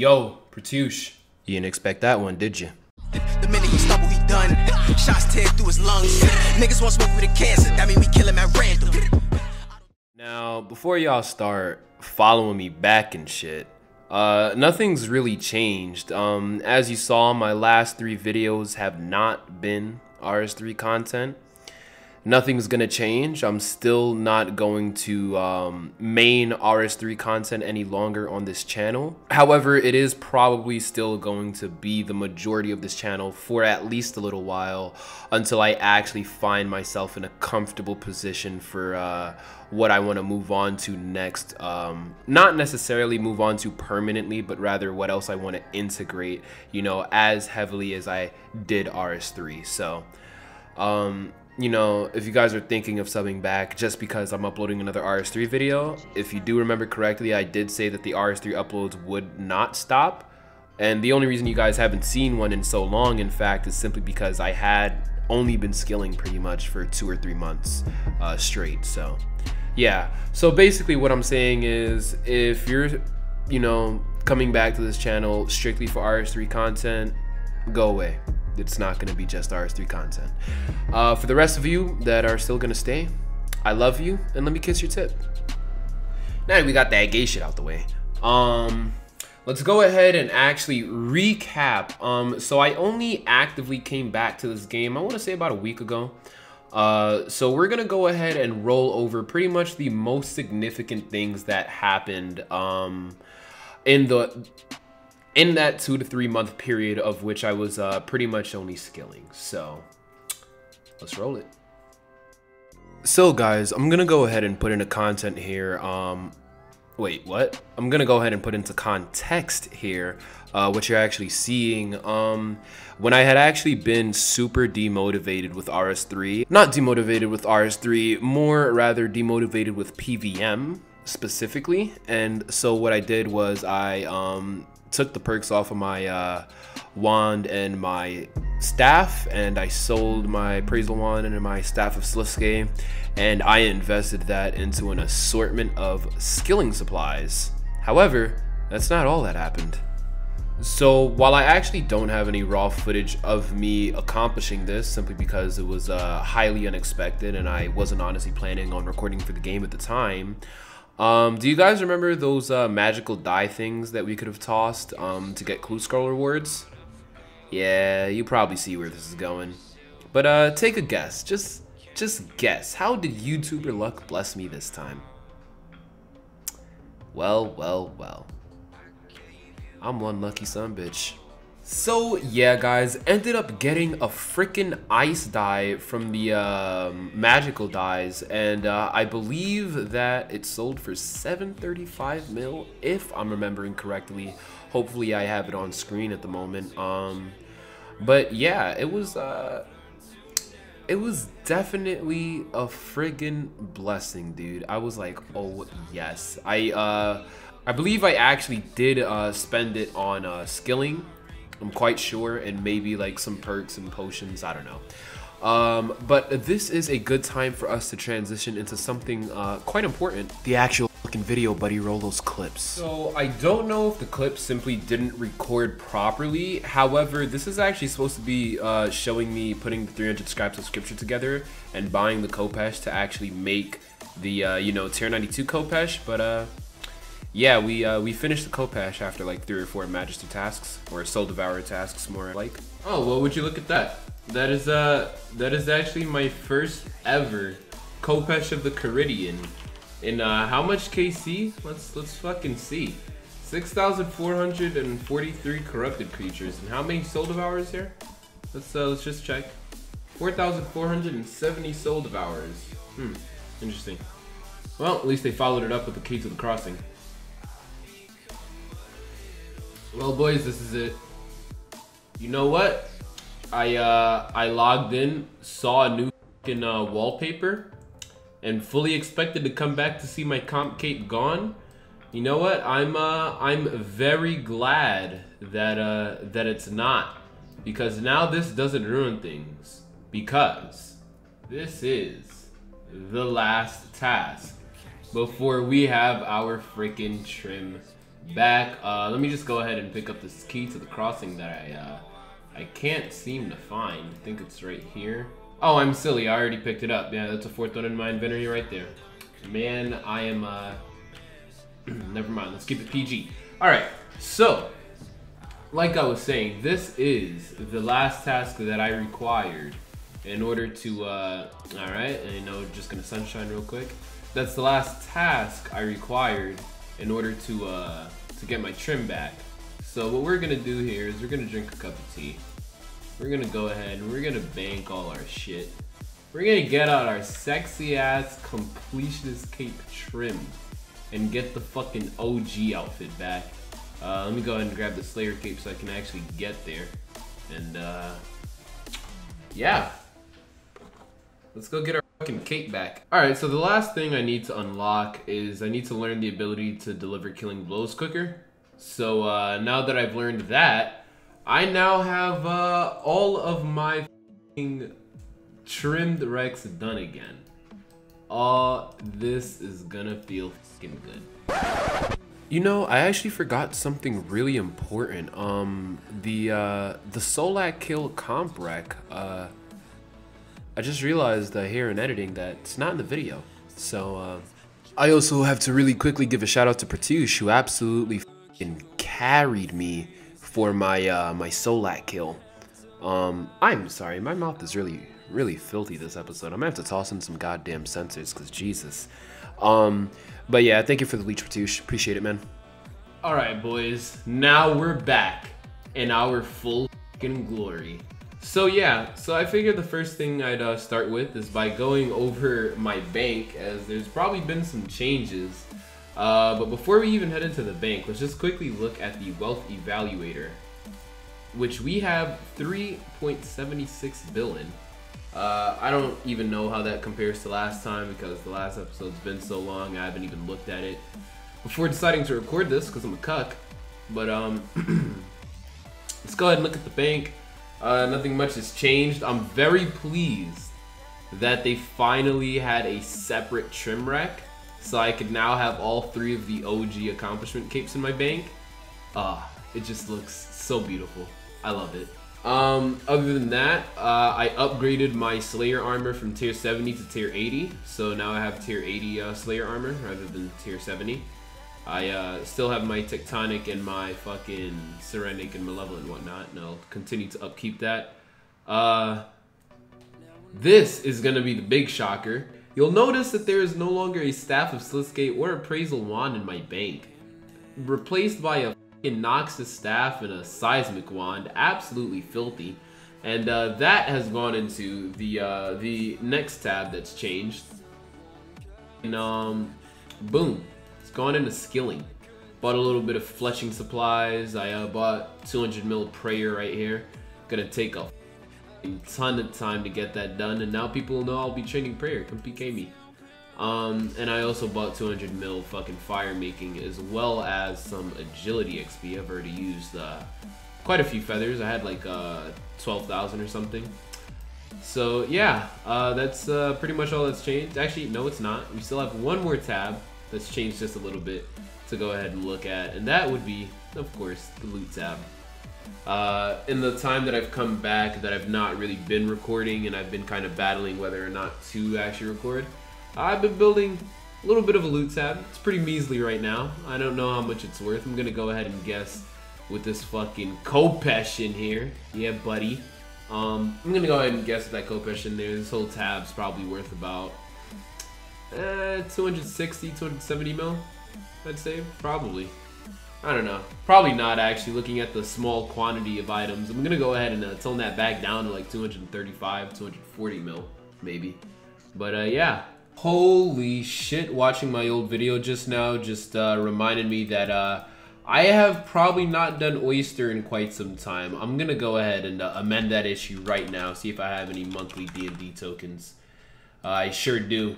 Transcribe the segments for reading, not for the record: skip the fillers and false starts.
Yo, Pratyush. You didn't expect that one, did you? The minute he stumble, he done. Shots tear through his lungs. Niggas want smoke with a cancer. That mean we kill him at random. Now, before y'all start following me back and shit, nothing's really changed. As you saw, my last 3 videos have not been RS3 content. Nothing's gonna change. I'm still not going to main RS3 content any longer on this channel. However, it is probably still going to be the majority of this channel for at least a little while until I actually find myself in a comfortable position for what I want to move on to next. Not necessarily move on to permanently, but rather what else I want to integrate, you know, as heavily as I did RS3. So you know, if you guys are thinking of subbing back just because I'm uploading another RS3 video, if you do remember correctly, I did say that the RS3 uploads would not stop. And the only reason you guys haven't seen one in so long, in fact, is simply because I had only been skilling pretty much for 2 or 3 months straight. So yeah, so basically what I'm saying is, if you're, you know, coming back to this channel strictly for RS3 content, go away. It's not going to be just RS3 content. For the rest of you that are still going to stay, I love you, and let me kiss your tip. Now that we got that gay shit out the way, let's go ahead and actually recap. So I only actively came back to this game, I want to say about a week ago. So we're going to go ahead and roll over pretty much the most significant things that happened in that 2 to 3 month period of which I was pretty much only skilling. So let's roll it. So guys, I'm gonna go ahead and put into content here. Wait, what? I'm gonna go ahead and put into context here what you're actually seeing. When I had actually been super demotivated with RS3, not demotivated with RS3, more rather demotivated with PVM specifically. And so what I did was I took the perks off of my wand and my staff, and I sold my appraisal wand and my staff of Sliske, and I invested that into an assortment of skilling supplies. However, that's not all that happened. So while I actually don't have any raw footage of me accomplishing this, simply because it was highly unexpected and I wasn't honestly planning on recording for the game at the time, do you guys remember those magical die things that we could have tossed to get clue scroll rewards? Yeah, you probably see where this is going. But take a guess. Just guess. How did YouTuber luck bless me this time? Well. I'm one lucky son bitch. So yeah guys, ended up getting a freaking ice die from the magical dies, and I believe that it sold for 735 mil, if I'm remembering correctly. Hopefully I have it on screen at the moment. But yeah, it was definitely a friggin' blessing, dude. I was like, oh yes. I believe I actually did spend it on skilling, I'm quite sure, and maybe like some perks and potions, I don't know. But this is a good time for us to transition into something quite important. The actual fucking video, buddy. Roll those clips. So I don't know if the clip simply didn't record properly. However, this is actually supposed to be showing me putting the 300 scraps of scripture together and buying the Kopesh to actually make the you know, tier 92 Kopesh. But yeah, we finished the Kopesh after like 3 or 4 Majesty tasks, or Soul Devourer tasks more like. Oh, well, would you look at that? That is actually my first ever Kopesh of the Caridian. In how much KC? Let's fucking see. 6,443 corrupted creatures, and how many Soul Devourers here? Let's just check. 4,470 Soul Devourers. Interesting. Well, at least they followed it up with the Key to the Crossing. Well, boys, this is it. You know what? I logged in, saw a new fucking wallpaper, and fully expected to come back to see my comp cape gone. You know what? I'm very glad that that it's not, because now this doesn't ruin things, because this is the last task before we have our freaking trim back. Let me just go ahead and pick up this key to the crossing that I can't seem to find. I think it's right here. Oh, I'm silly. I already picked it up. Yeah, that's a fourth one in my inventory right there. Man, I am, never mind. Let's keep it PG. Alright, so, like I was saying, this is the last task that I required in order to, alright, and just gonna sunshine real quick. That's the last task I required in order to get my trim back. So what we're gonna do here is we're gonna drink a cup of tea. We're gonna go ahead and we're gonna bank all our shit. We're gonna get out our sexy ass completionist cape trim and get the fucking OG outfit back. Let me go ahead and grab the Slayer cape so I can actually get there. And yeah. Let's go get our fucking cape back. Alright, so the last thing I need to unlock is I need to learn the ability to deliver killing blows quicker. So now that I've learned that, I now have all of my trimmed Rex done again. This is gonna feel fucking good. You know, I actually forgot something really important. The Solak kill comp rec. I just realized here in editing that it's not in the video. So I also have to really quickly give a shout out to Pertush, who absolutely fucking carried me for my my Solak kill. I'm sorry, my mouth is really filthy this episode. I'm gonna have to toss in some goddamn censors, cause Jesus. But yeah, thank you for the leech, Pertush. Appreciate it, man. All right, boys. Now we're back in our full fucking glory. So yeah, so I figured the first thing I'd start with is by going over my bank, as there's probably been some changes. But before we even head into the bank, let's just quickly look at the wealth evaluator, which we have 3.76 billion. I don't even know how that compares to last time because the last episode's been so long I haven't even looked at it before deciding to record this because I'm a cuck. But let's go ahead and look at the bank. Nothing much has changed. I'm very pleased that they finally had a separate trim rack, so I could now have all 3 of the OG accomplishment capes in my bank. It just looks so beautiful. I love it. Other than that, I upgraded my Slayer armor from tier 70 to tier 80, so now I have tier 80 Slayer armor rather than tier 70. I still have my Tectonic and my fucking Serenic and Malevolent and whatnot, and I'll continue to upkeep that. This is gonna be the big shocker. You'll notice that there is no longer a Staff of Slithgate or Appraisal Wand in my bank, replaced by a fucking Noxus Staff and a Seismic Wand. Absolutely filthy. And that has gone into the next tab that's changed. And boom, it's gone into skilling. Bought a little bit of fletching supplies. I bought 200 mil prayer right here. Gonna take a ton of time to get that done, and now people will know I'll be training prayer. Come PK me. And I also bought 200 mil fucking fire making, as well as some agility XP. I've already used quite a few feathers. I had like 12,000 or something. So yeah, that's pretty much all that's changed. Actually, no, it's not. We still have one more tab that's changed just a little bit to go ahead and look at, and that would be, of course, the loot tab. In the time that I've come back, that I've not really been recording, and I've been kind of battling whether or not to actually record, I've been building a little bit of a loot tab. It's pretty measly right now. I don't know how much it's worth. I'm gonna go ahead and guess with this fucking Kopesh in here. Yeah, buddy. I'm gonna go ahead and guess with that Kopesh in there. This whole tab's probably worth about 260, 270 mil, I'd say. Probably. I don't know. Probably not, actually, looking at the small quantity of items. I'm gonna go ahead and tone that back down to like 235, 240 mil, maybe. But yeah. Holy shit, watching my old video just now just reminded me that I have probably not done Oyster in quite some time. I'm gonna go ahead and amend that issue right now, see if I have any monthly D&D tokens. I sure do.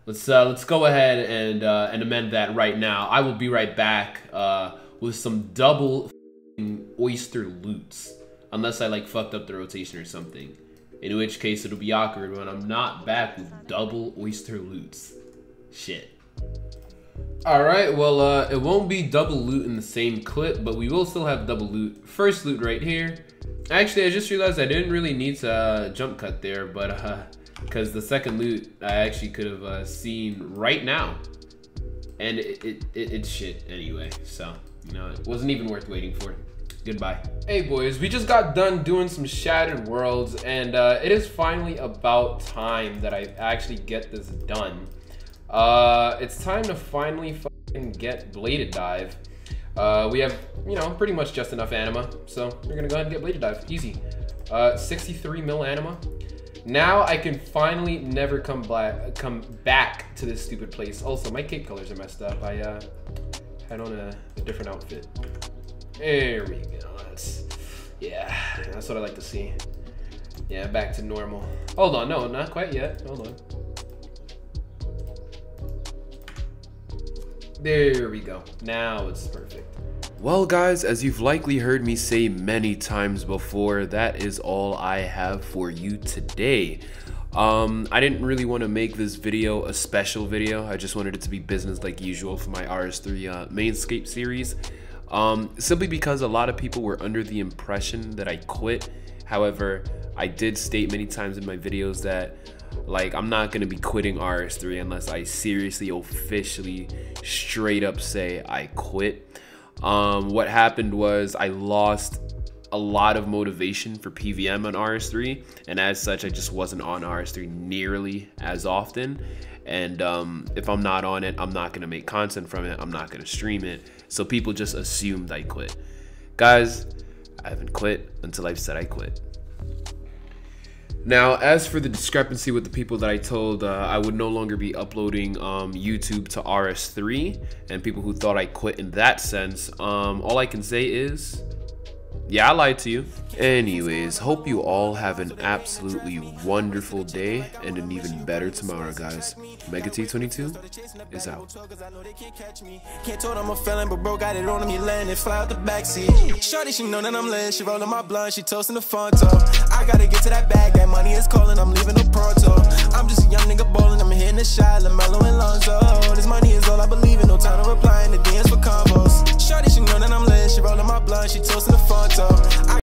Let's go ahead and amend that right now. I will be right back with some double Oyster loots, unless I like fucked up the rotation or something. In which case it'll be awkward when I'm not back with double Oyster loots. Shit. Alright, well, it won't be double loot in the same clip, but we will still have double loot. First loot right here. Actually, I just realized I didn't really need to jump cut there, but because the second loot I actually could have seen right now. And it's shit anyway, so, you know, it wasn't even worth waiting for. Goodbye. Hey boys, we just got done doing some Shattered Worlds, and it is finally about time that I actually get this done. It's time to finally fucking get Bladed Dive. We have, you know, pretty much just enough anima, so we're gonna go ahead and get Bladed Dive. Easy. 63 mil anima. Now I can finally never come back to this stupid place. Also, my cape colors are messed up. I had on a different outfit. There we go. That's what I like to see. Yeah, back to normal. Hold on, no, not quite yet. Hold on. There we go. Now it's perfect. Well guys, as you've likely heard me say many times before, that is all I have for you today. I didn't really want to make this video a special video. I just wanted it to be business like usual for my RS3 MainScape series. Simply because a lot of people were under the impression that I quit. However, I did state many times in my videos that like I'm not going to be quitting RS3 unless I seriously, officially, straight up say I quit. What happened was I lost a lot of motivation for PVM on RS3, and as such I just wasn't on RS3 nearly as often. And if I'm not on it, I'm not going to make content from it, I'm not going to stream it, so people just assumed I quit. Guys, I haven't quit until I've said I quit. Now, as for the discrepancy with the people that I told I would no longer be uploading YouTube to RS3, and people who thought I quit in that sense, all I can say is, yeah, I lied to you. Anyways, hope you all have an absolutely wonderful day and an even better tomorrow, guys. Mega T22 is out. Can't told I'm a felon, but bro got it on him, he landed, fly out the backseat. Shorty, she know that I'm lit, she rolling my blunt, she toasting the Fonto. I gotta get to that bag, that money is calling, I'm leaving the pronto. I'm just a young nigga ballin', I'm hitting the shot, LaMelo